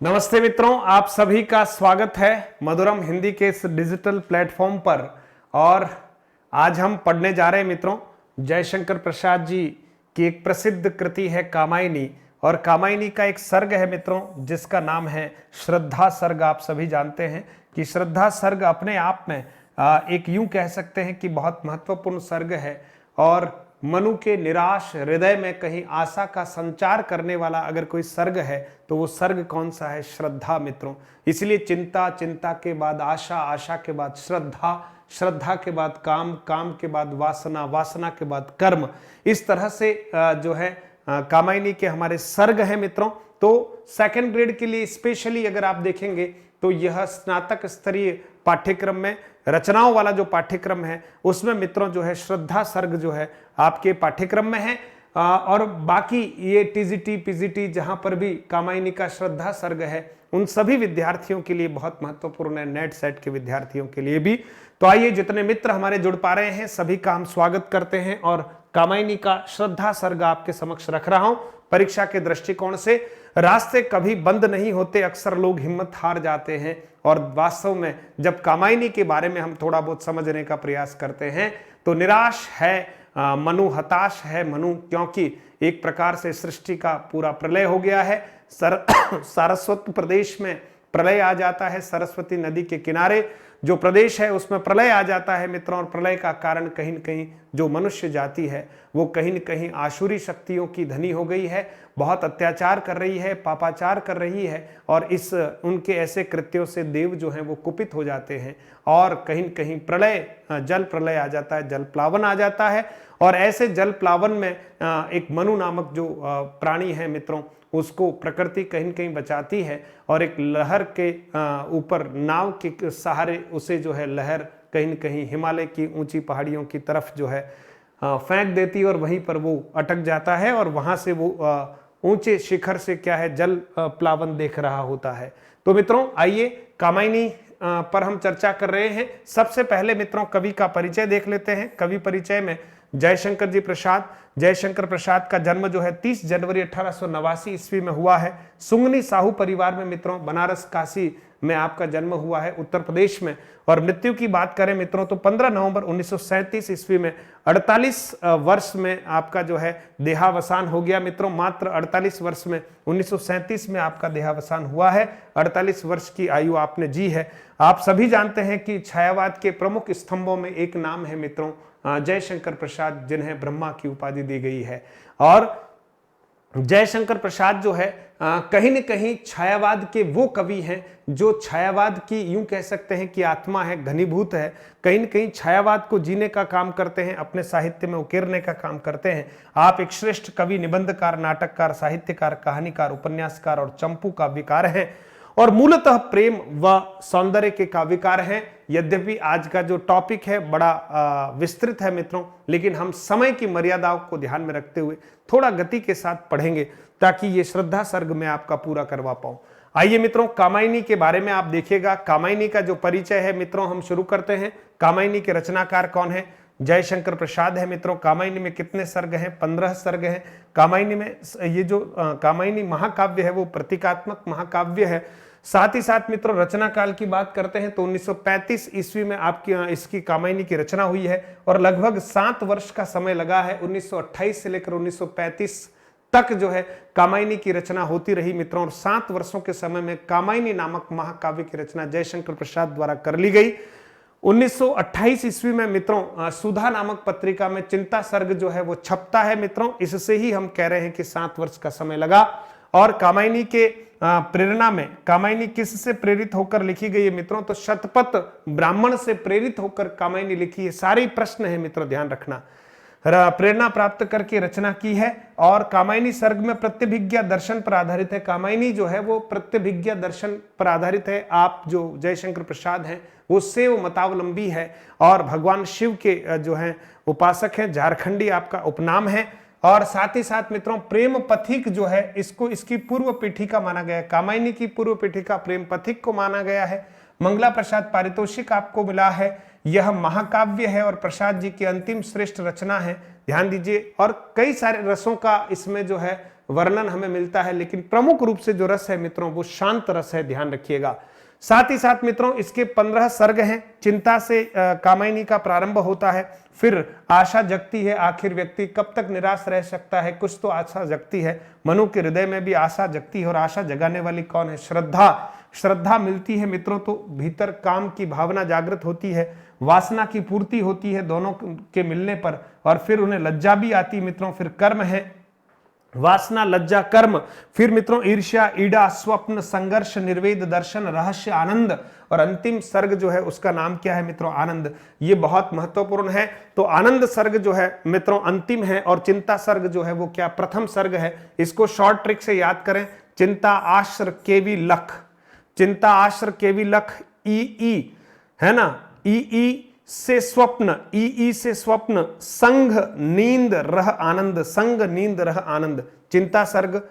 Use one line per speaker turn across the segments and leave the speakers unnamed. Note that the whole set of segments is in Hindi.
नमस्ते मित्रों, आप सभी का स्वागत है मधुरम हिंदी के इस डिजिटल प्लेटफॉर्म पर। और आज हम पढ़ने जा रहे हैं मित्रों, जयशंकर प्रसाद जी की एक प्रसिद्ध कृति है कामायनी। और कामायनी का एक सर्ग है मित्रों जिसका नाम है श्रद्धा सर्ग। आप सभी जानते हैं कि श्रद्धा सर्ग अपने आप में एक यूं कह सकते हैं कि बहुत महत्वपूर्ण सर्ग है। और मनु के निराश हृदय में कहीं आशा का संचार करने वाला अगर कोई सर्ग है तो वो सर्ग कौन सा है? श्रद्धा मित्रों। इसलिए चिंता, चिंता के बाद आशा, आशा के बाद श्रद्धा, श्रद्धा के बाद काम, काम के बाद वासना, वासना के बाद कर्म। इस तरह से जो है कामायनी के हमारे सर्ग हैं मित्रों। तो सेकंड ग्रेड के लिए स्पेशली अगर आप देखेंगे तो यह स्नातक स्तरीय पाठ्यक्रम में रचनाओं वाला जो पाठ्यक्रम है उसमें मित्रों जो है श्रद्धा सर्ग जो है आपके पाठ्यक्रम में है। और बाकी ये टीजीटी पीजीटी जहां पर भी कामायनी का श्रद्धा सर्ग है उन सभी विद्यार्थियों के लिए बहुत महत्वपूर्ण है, नेट सेट के विद्यार्थियों के लिए भी। तो आइए, जितने मित्र हमारे जुड़ पा रहे हैं सभी का हम स्वागत करते हैं और कामायनी का श्रद्धा सर्ग आपके समक्ष रख रहा हूं। परीक्षा के दृष्टिकोण से रास्ते कभी बंद नहीं होते, अक्सर लोग हिम्मत हार जाते हैं। और वास्तव में जब कामायनी के बारे में हम थोड़ा बहुत समझने का प्रयास करते हैं तो निराश है मनु, हताश है मनु, क्योंकि एक प्रकार से सृष्टि का पूरा प्रलय हो गया है। सारस्वत प्रदेश में प्रलय आ जाता है, सरस्वती नदी के किनारे जो प्रदेश है उसमें प्रलय आ जाता है मित्रों। और प्रलय का कारण कहीं न कहीं जो मनुष्य जाति है वो कहीं न कहीं आसुरी शक्तियों की धनी हो गई है, बहुत अत्याचार कर रही है, पापाचार कर रही है। और इस उनके ऐसे कृत्यों से देव जो हैं वो कुपित हो जाते हैं और कहीं न कहीं प्रलय, जल प्रलय आ जाता है, जल प्लावन आ जाता है। और ऐसे जल प्लावन में एक मनु नामक जो प्राणी है मित्रों उसको प्रकृति कहीं न कहीं बचाती है और एक लहर के ऊपर नाव के सहारे उसे जो है लहर कहीं न कहीं हिमालय की ऊंची पहाड़ियों की तरफ जो है फेंक देती है और वहीं पर वो अटक जाता है और वहां से वो ऊंचे शिखर से क्या है जल प्लावन देख रहा होता है। तो मित्रों आइए, कामायनी पर हम चर्चा कर रहे हैं। सबसे पहले मित्रों कवि का परिचय देख लेते हैं। कवि परिचय में जयशंकर जी प्रसाद, जयशंकर प्रसाद का जन्म जो है 30 जनवरी 1889 ईस्वी में हुआ है। सुंगनी साहू परिवार में मित्रों, बनारस काशी में आपका जन्म हुआ है, उत्तर प्रदेश में। और मृत्यु की बात करें मित्रों तो 15 नवंबर 1937 ईस्वी में 48 वर्ष में आपका जो है देहावसान हो गया मित्रों। मात्र 48 वर्ष में 1937 में आपका देहावसान हुआ है। 48 वर्ष की आयु आपने जी है। आप सभी जानते हैं कि छायावाद के प्रमुख स्तंभों में एक नाम है मित्रों जयशंकर प्रसाद, जिन्हें ब्रह्मा की उपाधि दी गई है। और जयशंकर प्रसाद जो है कहीं न कहीं छायावाद के वो कवि हैं जो छायावाद की यूं कह सकते हैं कि आत्मा है, घनीभूत है। कहीं न कहीं छायावाद को जीने का काम करते हैं, अपने साहित्य में उकेरने का काम करते हैं। आप एक श्रेष्ठ कवि, निबंधकार, नाटककार, साहित्यकार, कहानीकार, उपन्यासकार और चंपू काव्यकार हैं और मूलतः प्रेम व सौंदर्य के काव्यकार हैं। यद्यपि आज का जो टॉपिक है बड़ा विस्तृत है मित्रों, लेकिन हम समय की मर्यादाओं को ध्यान में रखते हुए थोड़ा गति के साथ पढ़ेंगे ताकि ये श्रद्धा सर्ग में आपका पूरा करवा पाऊं। आइए मित्रों, कामायनी के बारे में आप देखिएगा। कामायनी का जो परिचय है मित्रों हम शुरू करते हैं। कामायनी के रचनाकार कौन है? जयशंकर प्रसाद है मित्रों। कामायनी में कितने सर्ग हैं? 15 सर्ग हैं। कामायनी में ये जो कामायनी महाकाव्य है वो प्रतीकात्मक महाकाव्य है। साथ ही साथ मित्रों रचना काल की बात करते हैं तो 1935 ईस्वी में आपकी इसकी कामायनी की रचना हुई है और लगभग 7 वर्ष का समय लगा है। 1928 से लेकर 1935 तक जो है कामायनी की रचना होती रही मित्रों। और 7 वर्षों के समय में कामायनी नामक महाकाव्य की रचना जयशंकर प्रसाद द्वारा कर ली गई। 1928 ईस्वी में मित्रों सुधा नामक पत्रिका में चिंता सर्ग जो है वो छपता है मित्रों। इससे ही हम कह रहे हैं कि 7 वर्ष का समय लगा। और कामायनी के प्रेरणा में कामायनी किस से प्रेरित होकर लिखी गई है मित्रों? तो शतपथ ब्राह्मण से प्रेरित होकर कामायनी लिखी है। सारे प्रश्न है मित्रों, ध्यान रखना। प्रेरणा प्राप्त करके रचना की है। और कामायनी सर्ग में प्रत्यभिज्ञा दर्शन पर आधारित है। कामायनी जो है वो प्रत्यभिज्ञा दर्शन पर आधारित है। आप जो जयशंकर प्रसाद हैं वो शैव मतावलंबी है और भगवान शिव के जो है उपासक हैं। झारखंडी आपका उपनाम है। और साथ ही साथ मित्रों प्रेम पथिक जो है इसको इसकी पूर्व पीठिका माना गया है। कामायनी की पूर्व पीठिका प्रेम पथिक को माना गया है। मंगला प्रसाद पारितोषिक आपको मिला है। यह महाकाव्य है और प्रसाद जी की अंतिम श्रेष्ठ रचना है, ध्यान दीजिए। और कई सारे रसों का इसमें जो है वर्णन हमें मिलता है, लेकिन प्रमुख रूप से जो रस है मित्रों वो शांत रस है, ध्यान रखिएगा। साथ ही साथ मित्रों इसके 15 सर्ग हैं। चिंता से कामायनी का प्रारंभ होता है, फिर आशा जगती है, आखिर व्यक्ति कब तक निराश रह सकता है, कुछ तो आशा जगती है। मनु के हृदय में भी आशा जगती है, और आशा जगाने वाली कौन है? श्रद्धा। श्रद्धा मिलती है मित्रों तो भीतर काम की भावना जागृत होती है, वासना की पूर्ति होती है दोनों के मिलने पर, और फिर उन्हें लज्जा भी आती मित्रों। फिर कर्म है, वासना, लज्जा, कर्म। फिर मित्रों ईर्ष्या, ईड़ा, स्वप्न, संघर्ष, निर्वेद, दर्शन, रहस्य, आनंद, और अंतिम सर्ग जो है उसका नाम क्या है मित्रों? आनंद। ये बहुत महत्वपूर्ण है। तो आनंद सर्ग जो है मित्रों अंतिम है, और चिंता सर्ग जो है वो क्या? प्रथम सर्ग है। इसको शॉर्ट ट्रिक से याद करें। चिंता आश्र केवी लख, चिंता आश्र केवी लख, ई है ना, ई से स्वप्न, ई से स्वप्न, संघ नींद रह आनंद, संग नींद रह आनंद। चिंता सर्ग।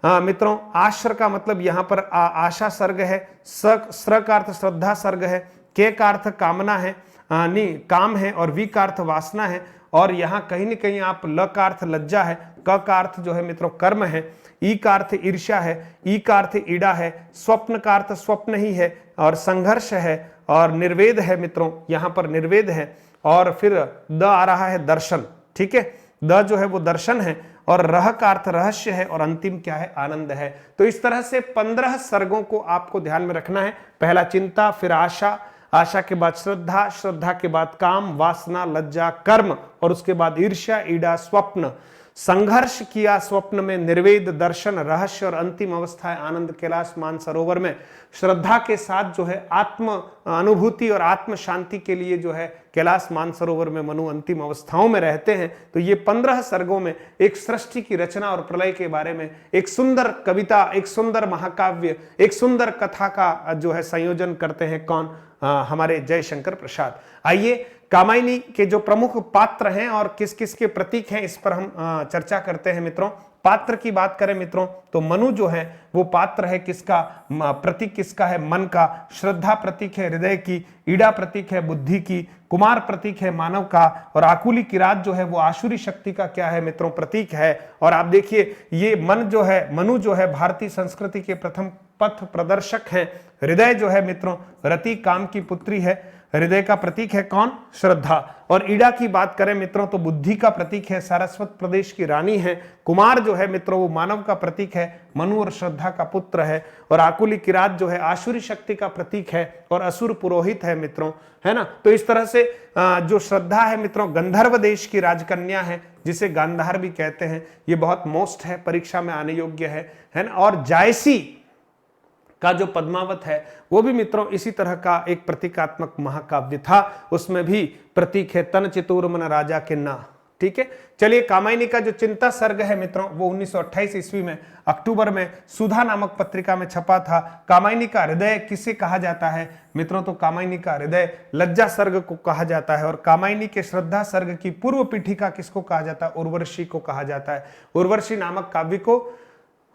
मित्रों आश्र का मतलब यहां पर आशा सर्ग है, स्र का अर्थ श्रद्धा सर्ग है, के का अर्थ कामना है, नी काम है, और वी का अर्थ वासना है, और यहां कहीं न कहीं आप ल का अर्थ लज्जा है, क का अर्थ जो है मित्रों कर्म है, ई का अर्थ ईर्ष्या है, ई का अर्थ ईड़ा है, स्वप्न का अर्थ स्वप्न ही है, और संघर्ष है, और निर्वेद है मित्रों, यहां पर निर्वेद है, और फिर द आ रहा है दर्शन। ठीक है, द जो है वो दर्शन है, और रह का अर्थ रहस्य है, और अंतिम क्या है? आनंद है। तो इस तरह से 15 सर्गों को आपको ध्यान में रखना है। पहला चिंता, फिर आशा, आशा के बाद श्रद्धा, श्रद्धा के बाद काम, वासना, लज्जा, कर्म, और उसके बाद ईर्ष्या, ईड़ा, स्वप्न, संघर्ष किया स्वप्न में, निर्वेद, दर्शन, रहस्य, और अंतिम अवस्था है आनंद। कैलाश मानसरोवर में श्रद्धा के साथ जो है आत्म अनुभूति और आत्म शांति के लिए जो है कैलाश मानसरोवर में मनु अंतिम अवस्थाओं में रहते हैं। तो ये 15 सर्गों में एक सृष्टि की रचना और प्रलय के बारे में एक सुंदर कविता, एक सुंदर महाकाव्य, एक सुंदर कथा का जो है संयोजन करते हैं कौन? हमारे जयशंकर प्रसाद। आइए कामायनी के जो प्रमुख पात्र हैं और किस किस के प्रतीक हैं इस पर हम चर्चा करते हैं मित्रों। पात्र की बात करें मित्रों तो मनु जो है वो पात्र है किसका? प्रतीक किसका है? मन का। श्रद्धा प्रतीक है हृदय की, ईड़ा प्रतीक है बुद्धि की, कुमार प्रतीक है मानव का, और आकुली किरात जो है वो आसुरी शक्ति का क्या है मित्रों? प्रतीक है। और आप देखिए ये मन जो है, मनु जो है भारतीय संस्कृति के प्रथम पथ प्रदर्शक है। हृदय जो है मित्रों रति काम की पुत्री है, हृदय का प्रतीक है कौन? श्रद्धा। और ईड़ा की बात करें मित्रों तो बुद्धि का प्रतीक है, सारस्वत प्रदेश की रानी है। कुमार जो है मित्रों वो मानव का प्रतीक है, मनु और श्रद्धा का पुत्र है। और आकुली किरात जो है आसुरी शक्ति का प्रतीक है और असुर पुरोहित है मित्रों, है ना। तो इस तरह से जो श्रद्धा है मित्रों गंधर्व देश की राजकन्या है जिसे गांधार भी कहते हैं। ये बहुत मोस्ट है, परीक्षा में आने योग्य है ना। और जायसी का जो पद्मावत है वो भी मित्रों इसी तरह का एक प्रतीकात्मक महाकाव्य था, उसमें भी प्रतीक है तन चितूर मन राजा के ना। ठीक है, चलिए कामायनी का जो चिंता सर्ग है मित्रों वो 1928 ईस्वी में अक्टूबर में सुधा नामक पत्रिका में छपा था। कामायनी का हृदय किसे कहा जाता है मित्रों? तो कामायनी का हृदय लज्जा सर्ग को कहा जाता है। और कामायनी के श्रद्धा सर्ग की पूर्व पीठिका किसको कहा जाता है? उर्वशी को कहा जाता है। उर्वशी नामक काव्य को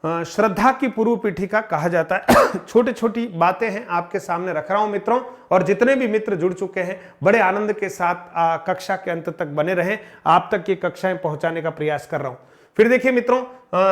श्रद्धा की पूर्व पीठिका कहा जाता है। छोटी छोटी बातें हैं आपके सामने रख रहा हूं मित्रों, और जितने भी मित्र जुड़ चुके हैं बड़े आनंद के साथ कक्षा के अंत तक बने रहें, आप तक ये कक्षाएं पहुंचाने का प्रयास कर रहा हूं। फिर देखिए मित्रों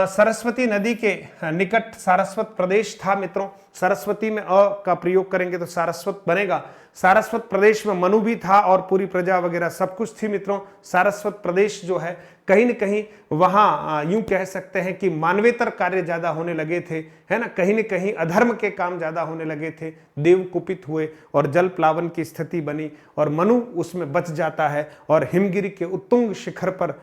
सरस्वती नदी के निकट सारस्वत प्रदेश था मित्रों। सरस्वती में अ का प्रयोग करेंगे तो सारस्वत बनेगा। सारस्वत प्रदेश में मनु भी था और पूरी प्रजा वगैरह सब कुछ थी मित्रों। सारस्वत प्रदेश जो है कहीं न कहीं वहां यूं कह सकते हैं कि मानवेतर कार्य ज्यादा होने लगे थे, है ना। कहीं न कहीं अधर्म के काम ज्यादा होने लगे थे, देव कुपित हुए और जल प्लावन की स्थिति बनी और मनु उसमें बच जाता है और हिमगिरी के उत्तुंग शिखर पर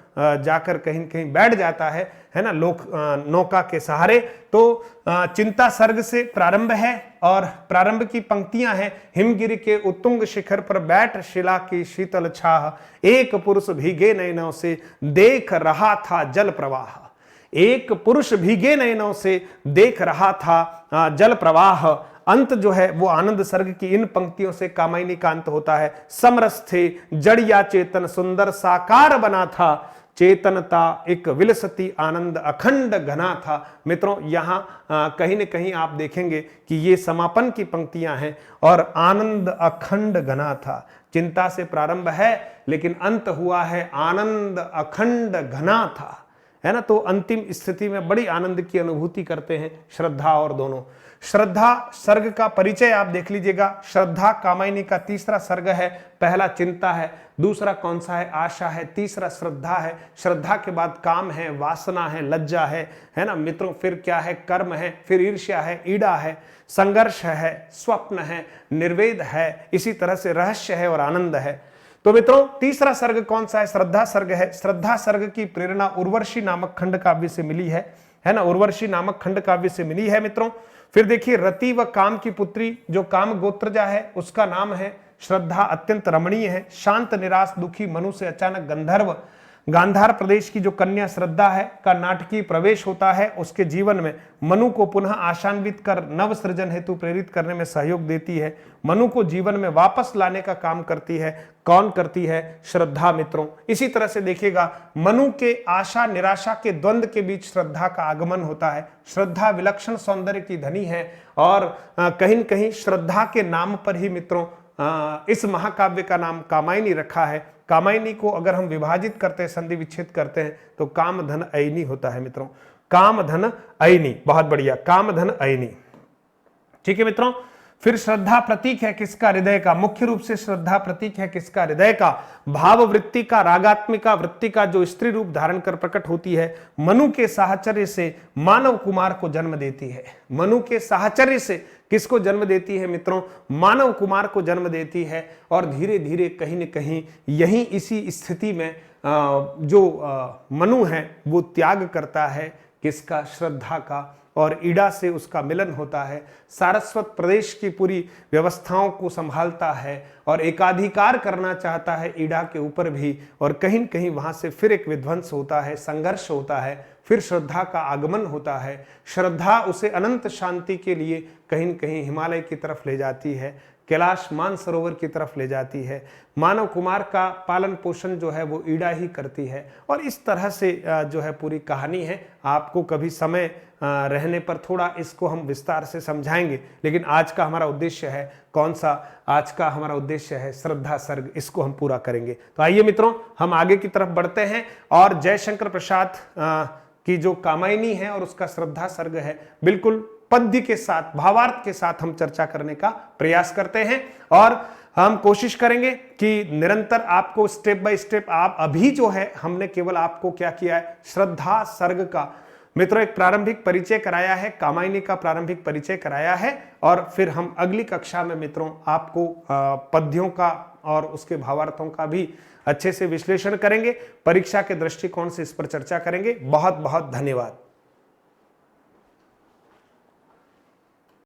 जाकर कहीं न कहीं बैठ जाता है ना, नौका के सहारे। तो चिंता सर्ग से प्रारंभ है और प्रारंभ की पंक्तियां हैं, हिमगिरी के उत्तुंग शिखर पर बैठ शिला की शीतल छाह, एक पुरुष भीगे नयनों से देख रहा था जल प्रवाह। एक पुरुष भीगे नयनों से देख रहा था जल प्रवाह। अंत जो है वो आनंद सर्ग की इन पंक्तियों से कामायनी का अंत होता है। समरस थे जड़ या चेतन सुंदर साकार बना था, चेतनता एक विलसती आनंद अखंड घना था। मित्रों यहां कहीं न कहीं आप देखेंगे कि ये समापन की पंक्तियां हैं और आनंद अखंड घना था। चिंता से प्रारंभ है लेकिन अंत हुआ है आनंद अखंड घना था। है ना। तो अंतिम स्थिति में बड़ी आनंद की अनुभूति करते हैं श्रद्धा और दोनों। श्रद्धा सर्ग का परिचय आप देख लीजिएगा। श्रद्धा कामायनी का तीसरा सर्ग है। पहला चिंता है, दूसरा कौन सा है, आशा है, तीसरा श्रद्धा है। श्रद्धा के बाद काम है, वासना है, लज्जा है ना मित्रों। फिर क्या है, कर्म है, फिर ईर्ष्या है, ईड़ा है, संघर्ष है, स्वप्न है, निर्वेद है, इसी तरह से रहस्य है और आनंद है। तो मित्रों तीसरा सर्ग कौन सा है, श्रद्धा सर्ग है। श्रद्धा सर्ग की प्रेरणा उर्वशी नामक खंड काव्य से मिली है ना, उर्वशी नामक खंड काव्य से मिली है मित्रों। फिर देखिए रति व काम की पुत्री जो काम गोत्रजा है उसका नाम है श्रद्धा, अत्यंत रमणीय है। शांत निराश दुखी मनु से अचानक गंधर्व गांधार प्रदेश की जो कन्या श्रद्धा है का नाटकीय प्रवेश होता है उसके जीवन में। मनु को पुनः आशान्वित कर नव सृजन हेतु प्रेरित करने में सहयोग देती है। मनु को जीवन में वापस लाने का काम करती है। कौन करती है, श्रद्धा मित्रों। इसी तरह से देखिएगा मनु के आशा निराशा के द्वंद्व के बीच श्रद्धा का आगमन होता है। श्रद्धा विलक्षण सौंदर्य की धनी है और कहीं न कहीं श्रद्धा के नाम पर ही मित्रों इस महाकाव्य का नाम कामायनी रखा है। कामायनी को अगर हम विभाजित करते हैं, संधि विच्छेद करते हैं तो काम धन अयनी होता है मित्रों। काम धन अयनी, बहुत बढ़िया, काम धन अयनी। ठीक है मित्रों। फिर श्रद्धा प्रतीक है किसका, हृदय का। मुख्य रूप से श्रद्धा प्रतीक है किसका, हृदय का। भाव वृत्ति का, रागात्मिका वृत्ति का जो स्त्री रूप धारण कर प्रकट होती है। मनु के साहचर्य से मानव कुमार को जन्म देती है। मनु के साहचर्य से किसको जन्म देती है मित्रों, मानव कुमार को जन्म देती है। और धीरे धीरे कहीं न कहीं यही इसी स्थिति में जो मनु है वो त्याग करता है किसका, श्रद्धा का, और ईड़ा से उसका मिलन होता है। सारस्वत प्रदेश की पूरी व्यवस्थाओं को संभालता है और एकाधिकार करना चाहता है ईड़ा के ऊपर भी। और कहीं न कहीं वहां से फिर एक विध्वंस होता है, संघर्ष होता है। फिर श्रद्धा का आगमन होता है। श्रद्धा उसे अनंत शांति के लिए कहीं न कहीं हिमालय की तरफ ले जाती है, कैलाश मानसरोवर की तरफ ले जाती है। मानव कुमार का पालन पोषण जो है वो ईड़ा ही करती है। और इस तरह से जो है पूरी कहानी है। आपको कभी समय रहने पर थोड़ा इसको हम विस्तार से समझाएंगे, लेकिन आज का हमारा उद्देश्य है कौन सा, आज का हमारा उद्देश्य है श्रद्धा सर्ग, इसको हम पूरा करेंगे। तो आइए मित्रों हम आगे की तरफ बढ़ते हैं और जयशंकर प्रसाद की जो कामायनी है और उसका श्रद्धा सर्ग है बिल्कुल पद्य के साथ, भावार्थ के साथ हम चर्चा करने का प्रयास करते हैं। और हम कोशिश करेंगे कि निरंतर आपको स्टेप बाय स्टेप, आप अभी जो है हमने केवल आपको क्या किया है, श्रद्धा सर्ग का मित्रों एक प्रारंभिक परिचय कराया है, कामायनी का प्रारंभिक परिचय कराया है। और फिर हम अगली कक्षा में मित्रों आपको पद्यों का और उसके भावार्थों का भी अच्छे से विश्लेषण करेंगे, परीक्षा के दृष्टिकोण से इस पर चर्चा करेंगे। बहुत बहुत धन्यवाद।